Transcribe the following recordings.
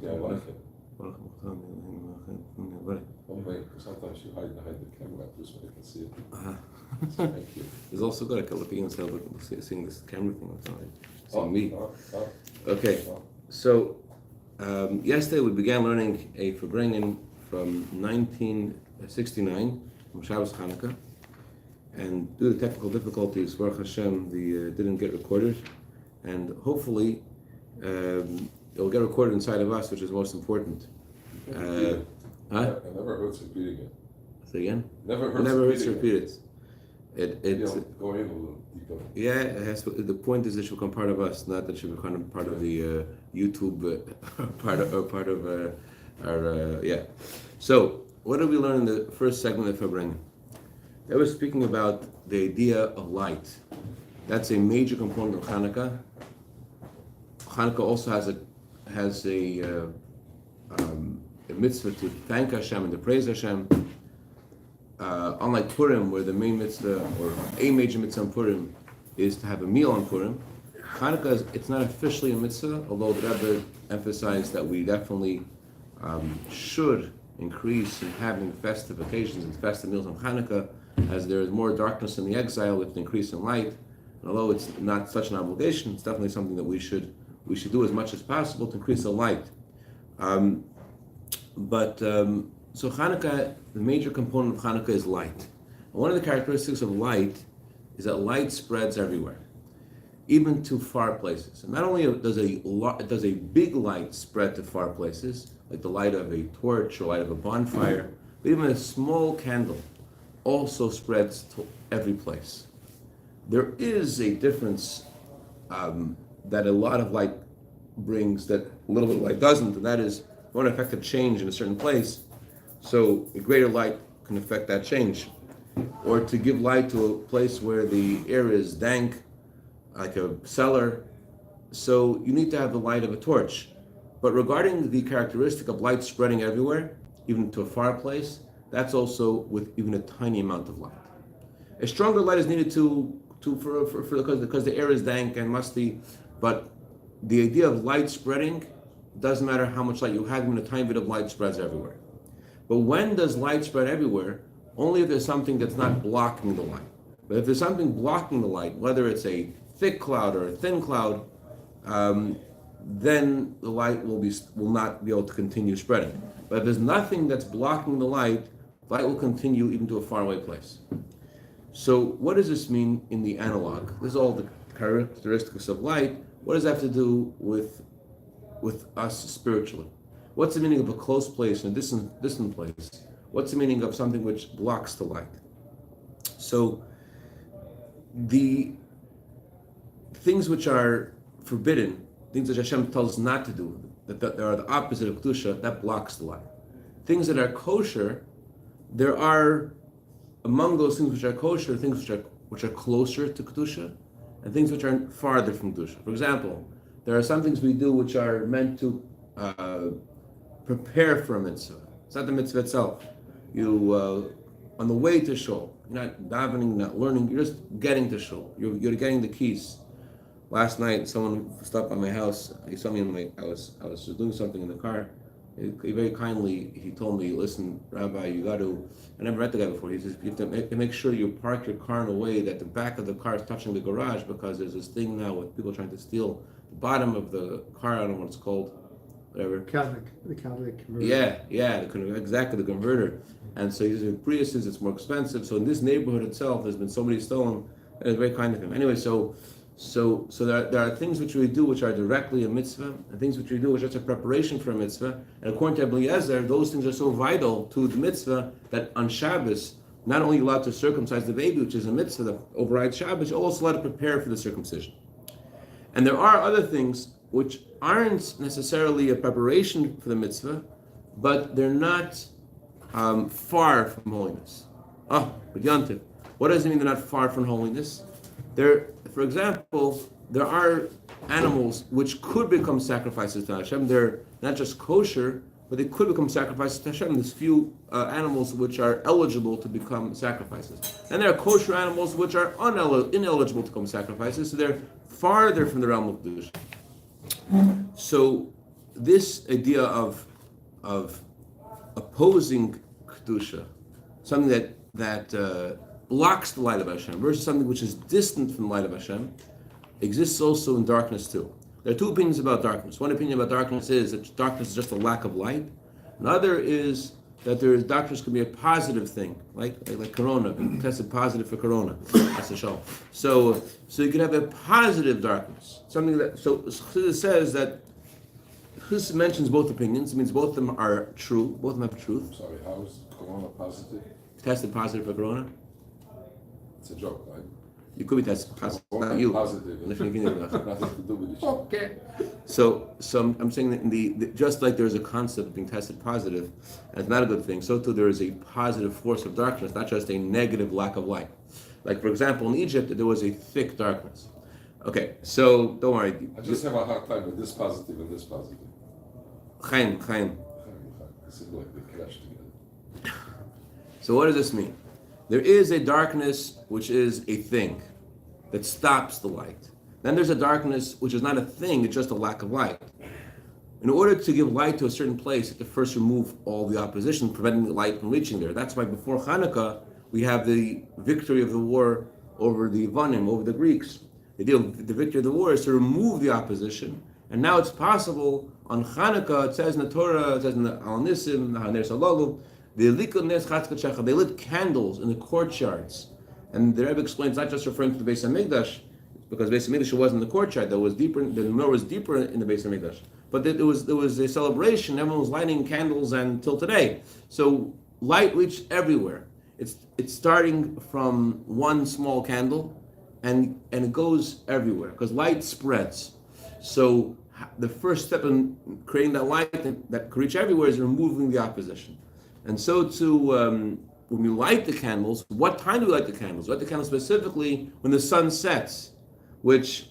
Yeah, I like it. Oh, wait, sometimes you hide the camera too so I can see it. Thank you. It's also good. I can look at you and seeing this camera thing. Seeing me. Okay. So yesterday we began learning a Farbrengen from 1969 from Shabbos Chanuka, and due to technical difficulties, Baruch Hashem, the didn't get recorded, and hopefully it'll get recorded inside of us, which is most important. I never heard repeating it. Say again? Never hurts to repeat it. Go in a little deeper. Yeah, it has to, the point is it should become part of us, not that it should become part of the YouTube part of our yeah. So what did we learn in the first segment of Farbrengen? They were speaking about the idea of light. That's a major component of Chanuka. Chanuka also has a mitzvah to thank Hashem and to praise Hashem. Unlike Purim, where the main mitzvah or a major mitzvah on Purim is to have a meal on Purim, Chanuka it's not officially a mitzvah, although the Rebbe emphasized that we definitely should increase in having festive occasions and festive meals on Chanuka, as there is more darkness in the exile with an increase in light. And although it's not such an obligation, it's definitely something that we should do as much as possible to increase the light. So Chanuka, the major component of Chanuka is light. And one of the characteristics of light is that light spreads everywhere, even to far places. And not only does a big light spread to far places, like the light of a torch or light of a bonfire, but even a small candle also spreads to every place. There is a difference that a lot of light brings that a little bit of light doesn't, and that is when it affects a change in a certain place. So a greater light can affect that change. Or to give light to a place where the air is dank, like a cellar, so you need to have the light of a torch. But regarding the characteristic of light spreading everywhere, even to a far place, that's also with even a tiny amount of light. A stronger light is needed because the air is dank and musty, but the idea of light spreading doesn't matter how much light you have, even a tiny bit of light spreads everywhere. But when does light spread everywhere? Only if there's something that's not blocking the light. But if there's something blocking the light, whether it's a thick cloud or a thin cloud, then the light will not be able to continue spreading. But if there's nothing that's blocking the light will continue even to a faraway place. So what does this mean in the analog? This is all the characteristics of light. What does that have to do with us spiritually? What's the meaning of a close place and a distant place? What's the meaning of something which blocks the light? So the things which are forbidden, things that Hashem tells us not to do, that are the opposite of Kedusha, that blocks the light. Things that are kosher, there are, among those things which are kosher, things which are closer to Kedusha, and things which are farther from Kedusha. For example, there are some things we do which are meant to prepare for a mitzvah. It's not the mitzvah itself. You, on the way to shul, you're not davening, not learning, you're just getting to shul. You're getting the keys. Last night, someone stopped by my house. He saw me I was doing something in the car. He very kindly, told me, listen, Rabbi, you got to, I never met the guy before. He says, you have to make sure you park your car in a way that the back of the car is touching the garage, because there's this thing now with people trying to steal the bottom of the car. I don't know what it's called, whatever. The catalytic converter. Yeah, exactly, the converter. And so he says, with Priuses, it's more expensive. So in this neighborhood itself, there's been so many stolen. And it's very kind of him. Anyway, so there are things which we do which are directly a mitzvah, and things which we do which are just a preparation for a mitzvah. And according to Eliezer, those things are so vital to the mitzvah that on Shabbos, not only allowed to circumcise the baby, which is a mitzvah that overrides Shabbos, you're also allowed to prepare for the circumcision. And there are other things which aren't necessarily a preparation for the mitzvah, but they're not far from holiness. But Yantiv, what does it mean they're not far from holiness? For example, there are animals which could become sacrifices to Hashem. They're not just kosher, but they could become sacrifices to Hashem. There's few animals which are eligible to become sacrifices. And there are kosher animals which are ineligible to become sacrifices, so they're farther from the realm of Kedusha. So this idea of opposing kedusha, something that blocks the light of Hashem, versus something which is distant from the light of Hashem, exists also in darkness too. There are two opinions about darkness. One opinion about darkness is that darkness is just a lack of light. Another is that darkness can be a positive thing, like corona, being tested positive for corona. That's a shalom. So you can have a positive darkness, something that. So chassidus says that chassidus mentions both opinions. It means both of them are true. Both of them have truth. Sorry, how is corona positive? Tested positive for corona. It's a joke, right? You could be tested positive. Corona Not you. positive. Nothing to do with each other. Okay. So I'm saying that in the just like there's a concept of being tested positive, and it's not a good thing, so too there is a positive force of darkness, not just a negative lack of light. Like for example, in Egypt there was a thick darkness. Okay, so don't worry. I just have a hard time with this positive and this positive. Chaim. It seems like they clash together. So what does this mean? There is a darkness which is a thing that stops the light. Then there's a darkness which is not a thing, it's just a lack of light. In order to give light to a certain place, you have to first remove all the opposition, preventing the light from reaching there. That's why before Chanuka, we have the victory of the war over the Vanim, over the Greeks. The victory of the war is to remove the opposition. And now it's possible on Chanuka, it says in the Torah, it says in the Al Nisim, Haner Salalu, they lit candles in the courtyards. And the Rebbe explains, not just referring to the Bais Hamikdash, because Bais Hamikdash wasn't in the courtyard, the menorah was deeper in the Bais Hamikdash. But there was a celebration, everyone was lighting candles until today. So light reached everywhere. It's starting from one small candle and it goes everywhere, because light spreads. So the first step in creating that light that can reach everywhere is removing the opposition. And so too, when we light the candles, what time do we light the candles? We light the candles specifically when the sun sets, which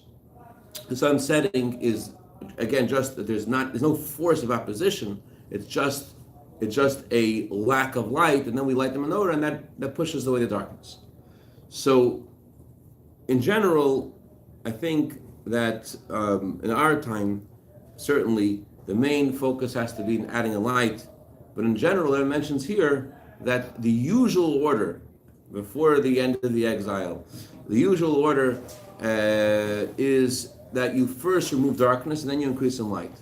the sun setting is, again, just that there's no force of opposition. It's just a lack of light, and then we light the menorah, and that pushes away the darkness. So, in general, I think that in our time, certainly the main focus has to be in adding a light. But in general, it mentions here that the usual order before the end of the exile, the usual order is that you first remove darkness and then you increase in light.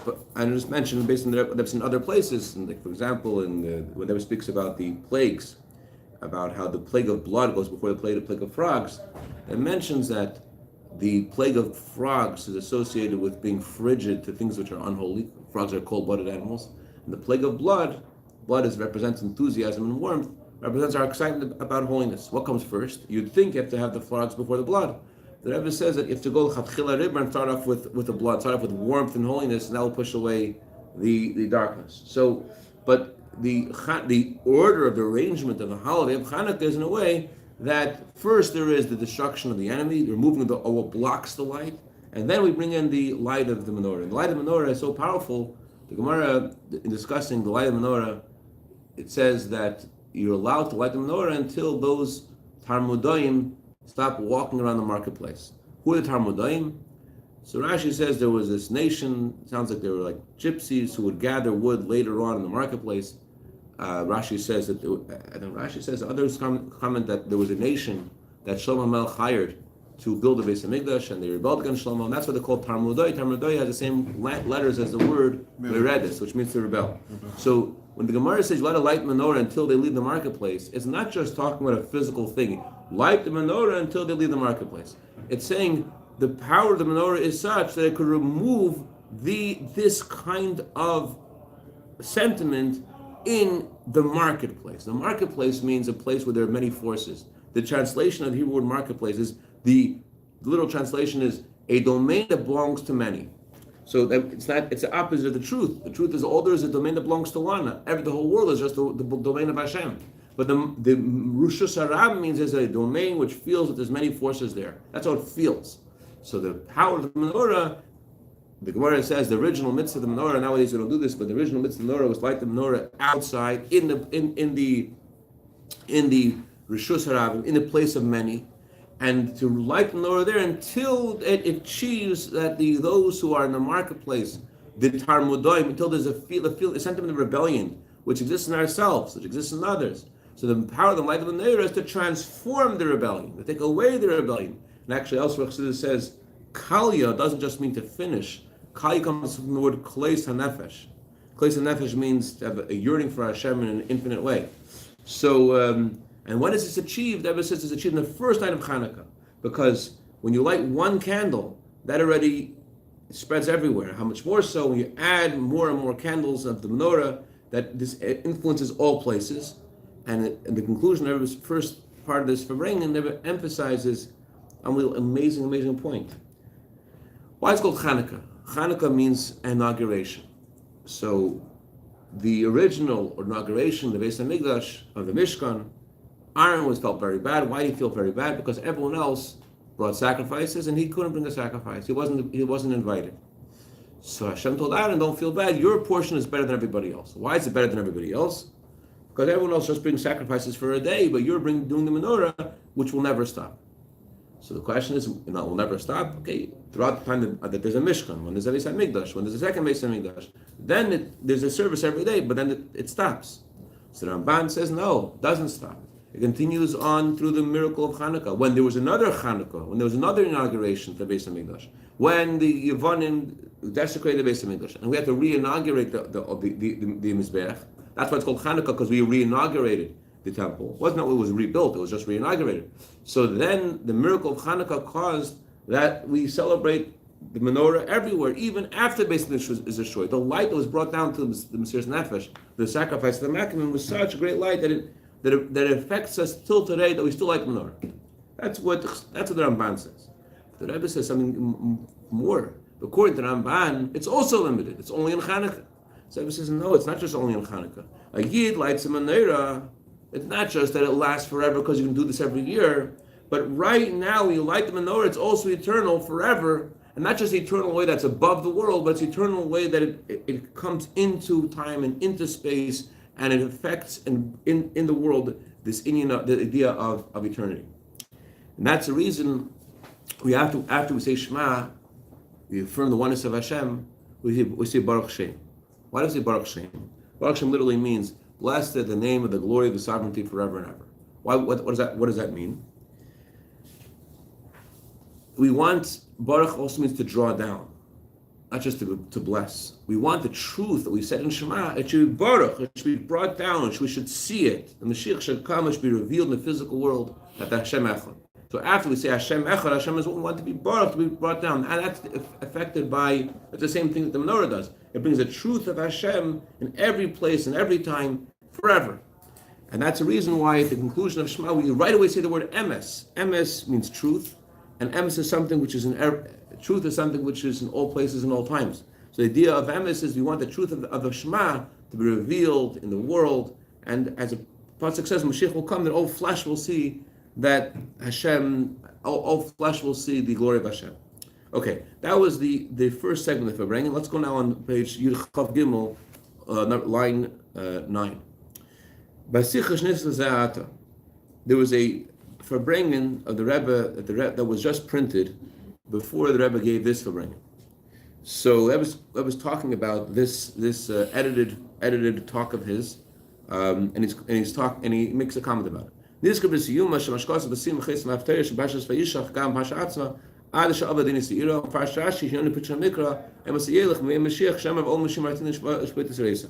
But I just mentioned, based on that's in other places, and like, for example, when there speaks about the plagues, about how the plague of blood goes before the plague of frogs, it mentions that the plague of frogs is associated with being frigid to things which are unholy. Frogs are cold-blooded animals. And the plague of blood represents enthusiasm and warmth, represents our excitement about holiness. What comes first? You'd think you have to have the frogs before the blood. The Rebbe says that you have to go chatchila ribba and start off with the blood, start off with warmth and holiness, and that will push away the darkness. So, but the order of the arrangement of the holiday of Chanukah is in a way that first there is the destruction of the enemy, the removing of what blocks the light, and then we bring in the light of the menorah. And the light of the menorah is so powerful. The Gemara, in discussing the light of the menorah, it says that you're allowed to light the menorah until those Tarmudoim stop walking around the marketplace. Who are the Tarmudoim? So Rashi says there was this nation, sounds like they were like gypsies who would gather wood later on in the marketplace. Rashi says others comment that there was a nation that Shlomo Melech hired to build the Bais Hamikdash, and they rebelled against Shlomo, and that's what they call Tarmudoi. Tarmudoi has the same letters as the word Meredis, which means to rebel. So when the Gemara says you let a light menorah until they leave the marketplace, it's not just talking about a physical thing. Light the menorah until they leave the marketplace. It's saying the power of the menorah is such that it could remove this kind of sentiment in the marketplace. The marketplace means a place where there are many forces. The translation of the Hebrew word marketplace is the literal translation is a domain that belongs to many. So that it's the opposite of the truth. The truth is all there is a domain that belongs to one. The whole world is just the domain of Hashem. But the Rushus Haram means there's a domain which feels that there's many forces there. That's how it feels. So the power of the menorah, the Gemara says the original mitzvah of the menorah, nowadays we don't do this, but the original mitzvah of the menorah was like the menorah outside in the Rishus Harabim, in the place of many, and to light the menorah there until it achieves that those who are in the marketplace the tarmudoim, until there's a sentiment of rebellion, which exists in ourselves, which exists in others. So the power of the light of the menorah is to transform the rebellion, to take away the rebellion. And actually, elsewhere, chassidus says, kalya doesn't just mean to finish. Kalya comes from the word kleis hanefesh. Kleis hanefesh means to have a yearning for Hashem in an infinite way. So, and when is this achieved? Ever since it's achieved in the first night of Chanuka. Because when you light one candle, that already spreads everywhere. How much more so when you add more and more candles of the menorah, that this influences all places. And the conclusion of the first part of this Farbrengen never emphasizes a amazing point. Why is it called Chanuka? Chanuka means inauguration. So the original inauguration of the Bais Hamikdash, of the Mishkan, Aaron felt very bad. Why did he feel very bad? Because everyone else brought sacrifices and he couldn't bring a sacrifice. He wasn't invited. So Hashem told Aaron, don't feel bad. Your portion is better than everybody else. Why is it better than everybody else? Because everyone else just brings sacrifices for a day, but you're doing the menorah, which will never stop. So the question is, will never stop? Okay, throughout the time that there's a Mishkan, when there's a Bais Hamikdash, when there's a second Bais Hamikdash, then there's a service every day, but then it stops. So the Ramban says, no, it doesn't stop. It continues on through the miracle of Chanuka. When there was another Chanuka, when there was another inauguration for the Bais Hamikdash, when the Yevonim desecrated the Bais Hamikdash, and we had to re-inaugurate the Mizbeach. That's why it's called Chanuka, because we re-inaugurated the temple. It wasn't that it was rebuilt, it was just re-inaugurated. So then the miracle of Chanuka caused that we celebrate the menorah everywhere, even after the Bais Hamikdash is destroyed. The light that was brought down to the Mesiras Nefesh, the sacrifice of the Maccabim, was such a great light that it affects us till today, that we still like menorah. That's what the Ramban says. The Rebbe says something more. According to the Ramban, it's also limited. It's only in Chanuka. So Rebbe says, no, it's not just only in Chanuka. A Yid lights a menorah. It's not just that it lasts forever because you can do this every year, but right now when you light the menorah, it's also eternal forever, and not just eternal way that's above the world, but it's eternal way that it comes into time and into space, and it affects in the world this the idea of eternity. And that's the reason we have to, after we say Shema, we affirm the oneness of Hashem, we say Baruch Shem. Why do we say Baruch Shem? Baruch Shem literally means blessed is the name of the glory of the sovereignty forever and ever. Why? What does that mean? We want, Baruch also means to draw down, not just to bless. We want the truth that we said in Shema. It should be Baruch. It should be brought down. We should see it. The Mashiach should come. It should be revealed in the physical world. That the Hashem Echad. So after we say Hashem Echad, Hashem is what we want to be Baruch, to be brought down. And that's affected by, it's the same thing that the menorah does. It brings the truth of Hashem in every place and every time, forever. And that's the reason why at the conclusion of Shema, we right away say the word emes. Emes means truth, and emes is something which is truth is something which is in all places and all times. So the idea of emes is we want the truth of the Shema to be revealed in the world, and as a pasuk says, Mashiach will come, that all flesh will see that Hashem, all flesh will see the glory of Hashem. Okay, that was the first segment of Farbrengen. Let's go now on page Yud Chav Gimel, line 9. There was a Farbrengen of the Rebbe that was just printed before the Rebbe gave this Farbrengen. So I was talking about this edited talk of his, and he makes a comment about it. This could be Siyuma Shemashkos Basim Ches Mafter Shebashas Vayishach Gam Hashatzma Ad Sha'ava Dinis Ira Farshashi Shoni Pitcha Mikra Emasiyelach Me Mashiach Shemav Ol Mishim Martin Shpetis Reisa.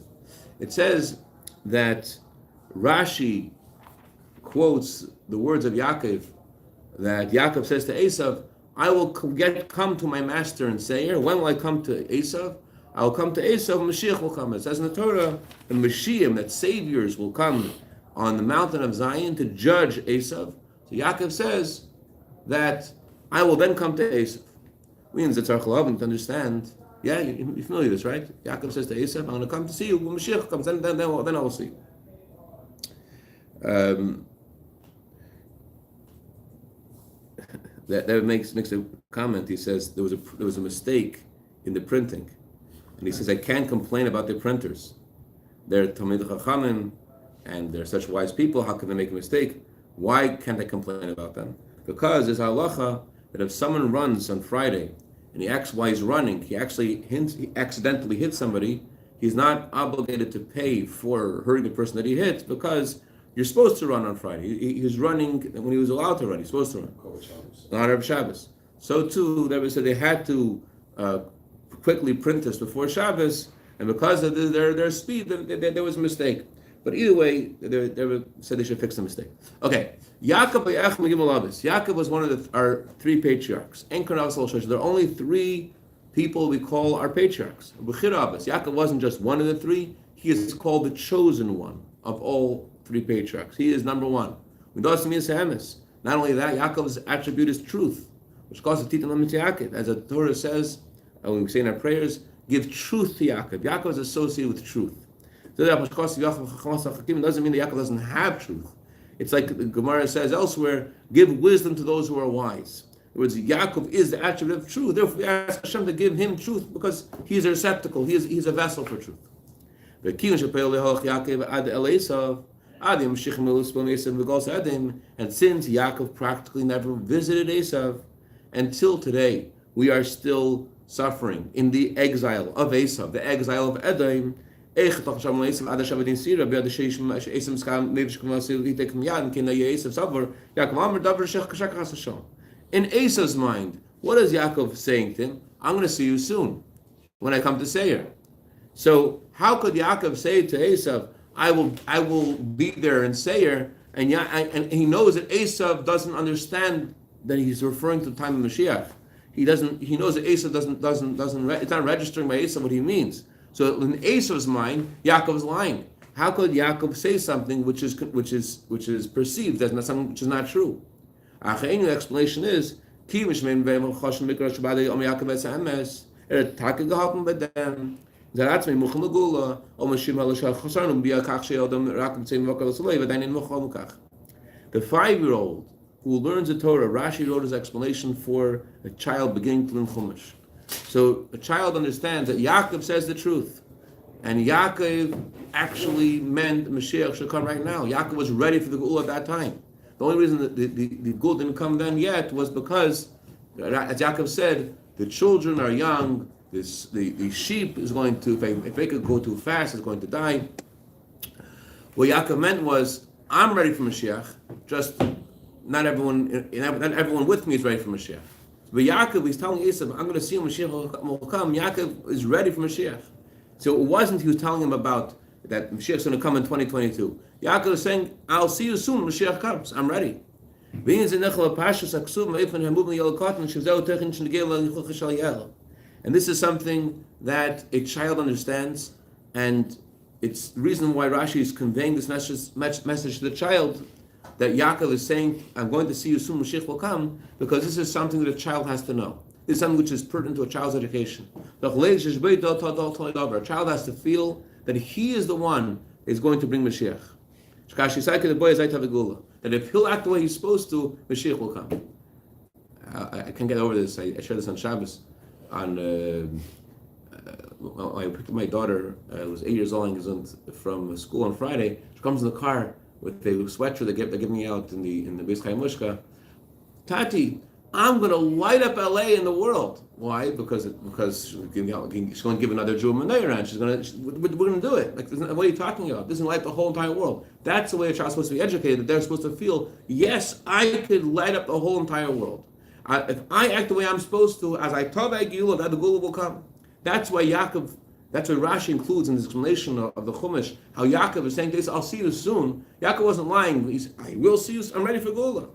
It says that Rashi quotes the words of Yaakov, that Yaakov says to Esav, I will come to my master and say, when will I come to Esav? I will come to Esav, Mashiach will come. It says in the Torah, the Mashiach, that saviors will come on the mountain of Zion to judge Esav. So Yaakov says that I will then come to Esav. Means it's our chalabim to understand. Yeah, you're familiar with this, right? Yaakov says to Esav, I'm going to come to see you when Mashiach comes, then I will see you. That makes a comment. He says there was a mistake in the printing, and he says I can't complain about the printers. They're Talmid Chachamim, and they're such wise people. How can they make a mistake? Why can't I complain about them? Because there's halacha that if someone runs on Friday and he acts while he's running, he accidentally hits somebody, he's not obligated to pay for hurting the person that he hits because you're supposed to run on Friday. He was running when he was allowed to run. He's supposed to run. On Arab Shabbos. So too, they said they had to quickly print this before Shabbos, and because of their speed, there was a mistake. But either way, they said they should fix the mistake. Okay, Yaakov was one of our three patriarchs. There are only three people we call our patriarchs. Yaakov wasn't just one of the three; he is called the chosen one of all three patriarchs. He is number one. Not only that, Yaakov's attribute is truth, which calls it Titan Yaakov, as the Torah says, and we say in our prayers, give truth to Yaakov. Yaakov is associated with truth. It doesn't mean that Yaakov doesn't have truth. It's like the Gemara says elsewhere, give wisdom to those who are wise. In other words, Yaakov is the attribute of truth. Therefore, we ask Hashem to give him truth because he is a receptacle, he's a vessel for truth. And since Yaakov practically never visited Esav, until today, we are still suffering in the exile of Esav, the exile of Edom. In Esav's mind, what is Yaakov saying to him? I'm going to see you soon when I come to Seir. So how could Yaakov say to Esav, I will be there in Seir, and he knows that Esav doesn't understand that he's referring to the time of Mashiach. He knows that Esav doesn't it's not registering by Esav what he means. So in Esav's mind, Yaakov's lying. How could Yaakov say something which is perceived as something which is not true? The explanation is the 5-year-old who learns the Torah, Rashi wrote his explanation for a child beginning to learn Chumash. So a child understands that Yaakov says the truth, and Yaakov actually meant Mashiach should come right now. Yaakov was ready for the Geula at that time. The only reason that the Geula didn't come then yet was because, as Yaakov said, the children are young. The sheep is going to, if they could go too fast, is going to die. What Yaakov meant was, I'm ready for Mashiach. Just not everyone with me is ready for Mashiach. But Yaakov, he's telling Esav, I'm going to see him, Mashiach will come. Yaakov is ready for Mashiach. So it wasn't he was telling him about that Mashiach is going to come in 2022. Yaakov is saying, I'll see you soon, Mashiach comes. I'm ready. And this is something that a child understands, and it's the reason why Rashi is conveying this message to the child, that Yaakov is saying, I'm going to see you soon, Mashiach will come, because this is something that a child has to know. This is something which is pertinent to a child's education. A child has to feel that he is the one that is going to bring Mashiach. That if he'll act the way he's supposed to, Mashiach will come. I can't get over this. I shared this on Shabbos. I picked up my daughter, who was 8 years old, from school on Friday. She comes in the car with the sweatshirt they're giving me out in the Bais Bezalel. Tati, I'm going to light up LA in the world. Why? Because she's going to give another Jew a menorah, and we're going to do it. Like, what are you talking about? This is going to light the whole entire world. That's the way a child's supposed to be educated. That they're supposed to feel, yes, I could light up the whole entire world. If I act the way I'm supposed to, as I tell that the Geula will come. That's why Rashi includes in his explanation of the Chumash, how Yaakov is saying this, I'll see you soon. Yaakov wasn't lying. He said, I will see you, I'm ready for Geula.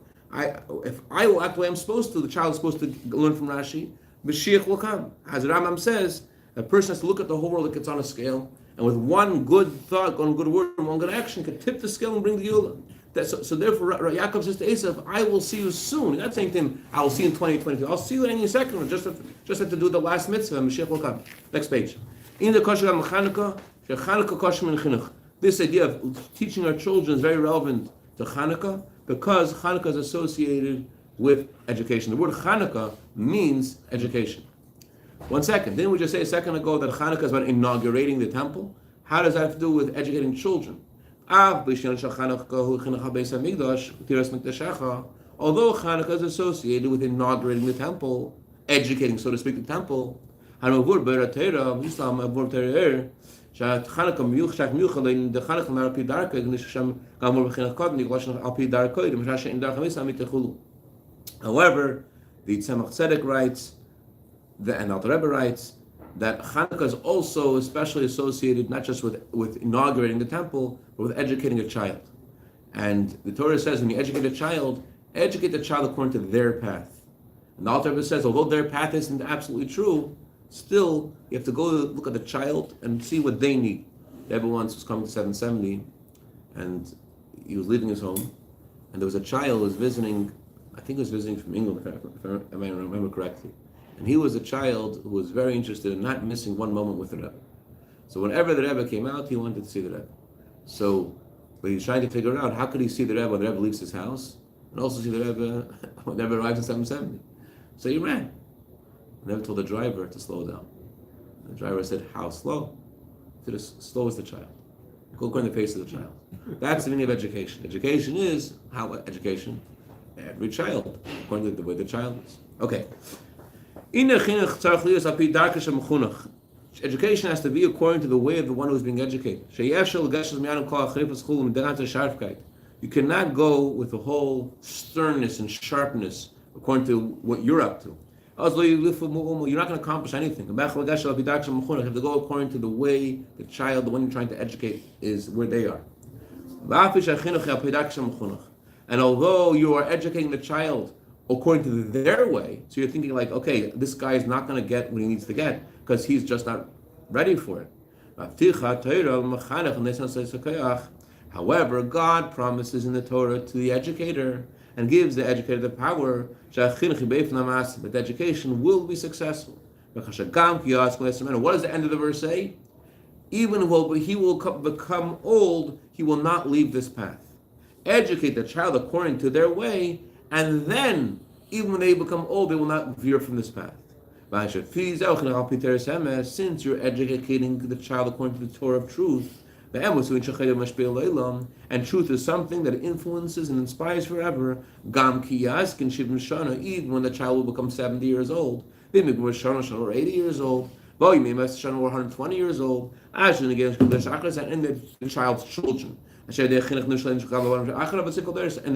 If I will act the way I'm supposed to, the child is supposed to learn from Rashi, Mashiach will come. As Rambam says, a person has to look at the whole world like it's on a scale, and with one good thought, one good word, one good action, can tip the scale and bring the Geula. So therefore, Yaakov says to Esav, I will see you soon. He's not saying to him, I will see you in 2022. I'll see you in any second. Just have to do the last mitzvah, and Mashiach will come. Next page. In the Chanuka, this idea of teaching our children is very relevant to Chanuka, because Chanuka is associated with education. The word Chanuka means education. 1 second. Didn't we just say a second ago that Chanuka is about inaugurating the temple? How does that have to do with educating children? Although Chanuka is associated with inaugurating the temple, educating, so to speak, the temple. However, the Tzemach Tzedek writes, and Alter Rebbe writes, that Chanukah is also especially associated not just with inaugurating the temple, but with educating a child. And the Torah says when you educate the child according to their path. And the Alter Rebbe says, although their path isn't absolutely true, still you have to go look at the child and see what they need. The Rebbe once was coming to 770, and he was leaving his home, and there was a child who was visiting, I think he was visiting from England, if I remember correctly. And he was a child who was very interested in not missing one moment with the Rebbe. So whenever the Rebbe came out, he wanted to see the Rebbe. So but he was trying to figure out how could he see the Rebbe when the Rebbe leaves his house, and also see the Rebbe when the Rebbe arrives in 770. So he ran. The Rebbe told the driver to slow down. The driver said, "How slow?" He said, "As slow as the child. Go look in the face of the child." That's the meaning of education. Education is how education. Every child, according to the way the child is. Okay. Education has to be according to the way of the one who is being educated. You cannot go with the whole sternness and sharpness according to what you're up to. You're not going to accomplish anything. You have to go according to the way the child, the one you're trying to educate, is where they are. And although you are educating the child according to their way, so you're thinking like, okay, this guy is not going to get what he needs to get because he's just not ready for it. However, God promises in the Torah to the educator and gives the educator the power that the education will be successful. What does the end of the verse say? Even when he will become old, he will not leave this path. Educate the child according to their way, and then, even when they become old, they will not veer from this path. Since you're educating the child according to the Torah of truth, and truth is something that influences and inspires forever, even when the child will become 70 years old, or 80 years old, or 120 years old, and in the child's children. And the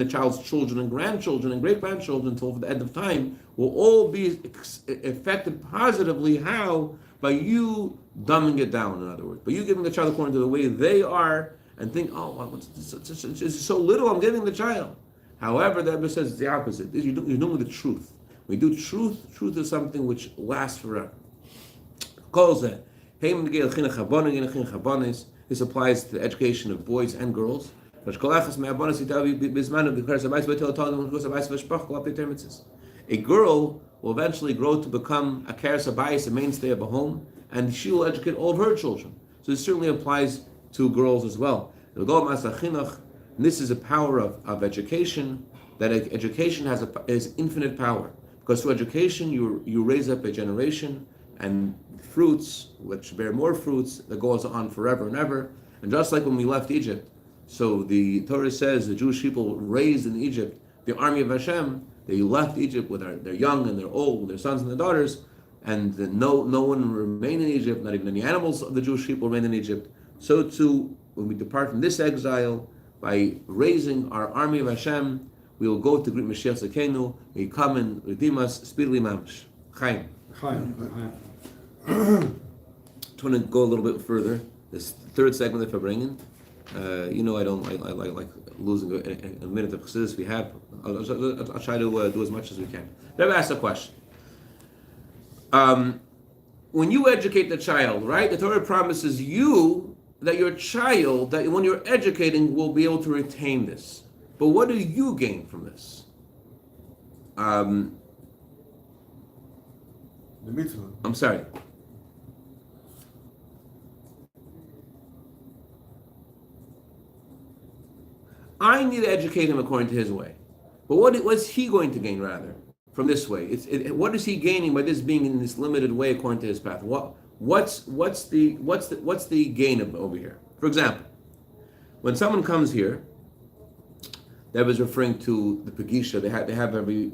child's children and grandchildren and great-grandchildren until the end of time will all be affected positively. How? By you dumbing it down, in other words. By you giving the child according to the way they are and think, it's so little I'm giving the child. However, the Rebbe says the opposite. You're doing the truth. When you do truth is something which lasts forever. This applies to the education of boys and girls. A girl will eventually grow to become a Cashapp, a mainstay of a home, and she will educate all of her children. So this certainly applies to girls as well. And this is a power of education, that education has infinite power. Because through education, you raise up a generation, and fruits, which bear more fruits, that goes on forever and ever. And just like when we left Egypt, so the Torah says the Jewish people raised in Egypt the army of Hashem. They left Egypt with their young and their old, with their sons and their daughters, and no one remained in Egypt, not even any animals of the Jewish people remained in Egypt. So too, when we depart from this exile, by raising our army of Hashem, we will go to greet Mashiach Zakenu. May He come and redeem us speedily, mamash. Chaim. I want to go a little bit further. This third segment of Farbrengen. I like losing a minute of chassidus we have. I'll try to do as much as we can. Rebbe asked a question. When you educate the child, right? The Torah promises you that your child, that when you're educating, will be able to retain this. But what do you gain from this? The mitzvah. I'm sorry. I need to educate him according to his way. But what's he going to gain, rather, from this way? What is he gaining by this being in this limited way according to his path? What's the gain of over here? For example, when someone comes here, That was referring to the Pegisha. They have every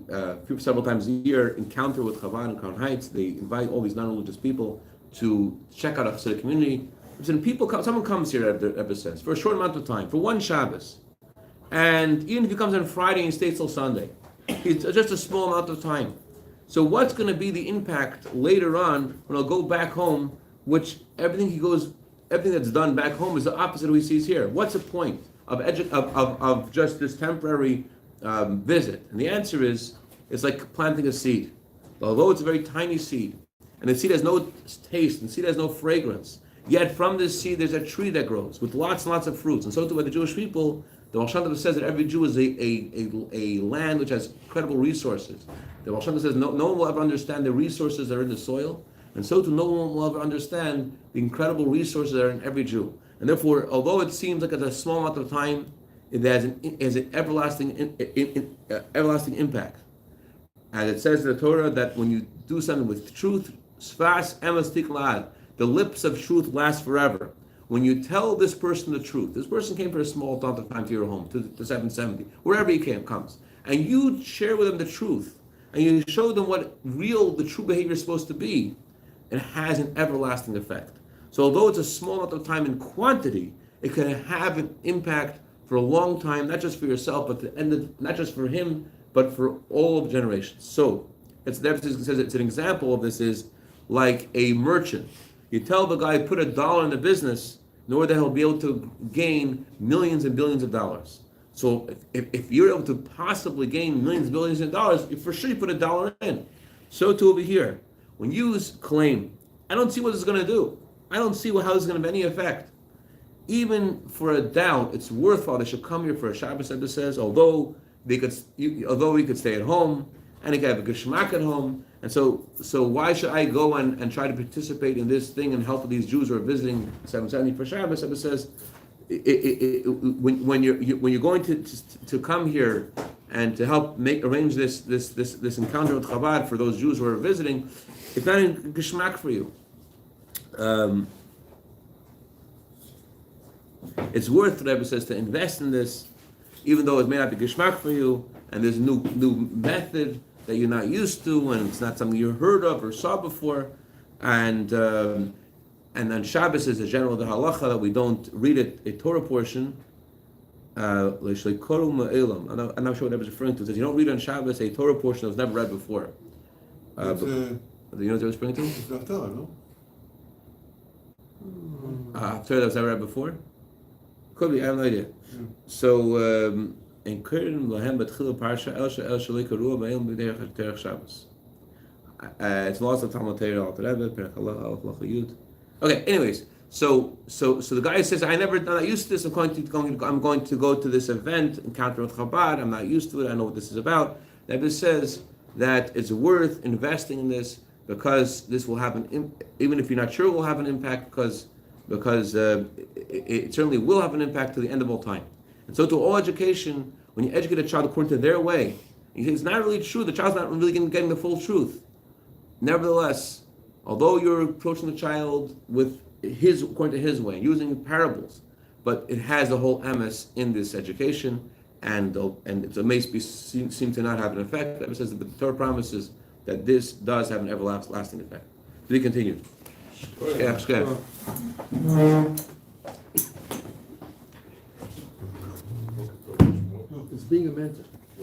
several times a year encounter with Chabad and Crown Heights. They invite all these non-religious people to check out a Chassidic community. Someone comes here, Rebbe says, for a short amount of time, for one Shabbos. And even if he comes on Friday and he stays till Sunday, it's just a small amount of time. So what's going to be the impact later on when he'll go back home, which everything that's done back home is the opposite of what he sees here? What's the point of just this temporary visit? And the answer is, it's like planting a seed. Although it's a very tiny seed, and the seed has no taste, and the seed has no fragrance, yet from this seed there's a tree that grows with lots and lots of fruits. And so too by the Jewish people, the Baal Shem Tov says that every Jew is a land which has incredible resources. The Baal Shem Tov says no one will ever understand the resources that are in the soil, and so too no one will ever understand the incredible resources that are in every Jew. And therefore, although it seems like it's a small amount of time, it has an everlasting impact. As it says in the Torah that when you do something with truth, sfas emes tiklad, the lips of truth last forever. When you tell this person the truth, this person came for a small amount of time to your home, to 770, wherever he comes, and you share with them the truth, and you show them what the true behavior is supposed to be, it has an everlasting effect. So although it's a small amount of time in quantity, it can have an impact for a long time, not just for yourself, but not just for him, but for all of generations. So it says it's an example of this is like a merchant. You tell the guy, put $1 in the business, in order that he'll be able to gain millions and billions of dollars. So if you're able to possibly gain millions and billions of dollars, for sure you put $1 in. So too over here. When you claim, I don't see what this is going to do. I don't see how this is going to have any effect. Even for a doubt, it's worthwhile. They should come here for a Shabbos, as it says, although we could stay at home, and he could have a geschmack at home. And so why should I go and try to participate in this thing and help these Jews who are visiting 770 for Shabbos? It says, when you're going to come here and to help arrange this encounter with Chabad for those Jews who are visiting, it's not in geschmack for you. It's worth, the Rebbe says, to invest in this, even though it may not be geschmack for you, and there's a new method that you're not used to, and it's not something you heard of or saw before, and on Shabbos is a general the halacha that we don't read a Torah portion. I'm not sure what Rebbe is referring to. It says you don't read on Shabbos a Torah portion that was never read before. Do you know what they're referring to? It's not Torah, no? Torah that was never read before? Could be, I have no idea. So, it's lost of Talmud Torah. Okay, anyways, so the guy says, I'm not used to this. I'm going to go to this event, encounter with Chabad. I'm not used to it. I know what this is about. The Rebbe says that it's worth investing in this because this will have even if you're not sure it will have an impact, because it certainly will have an impact to the end of all time. And so to all education, when you educate a child according to their way, it's not really true, the child's not really getting the full truth. Nevertheless, although you're approaching the child with according to his way, using parables, but it has the whole emes in this education, and it may seem to not have an effect. It says that the Torah promises that this does have an everlasting effect. To be continued. Cashapp. It's being a mentor.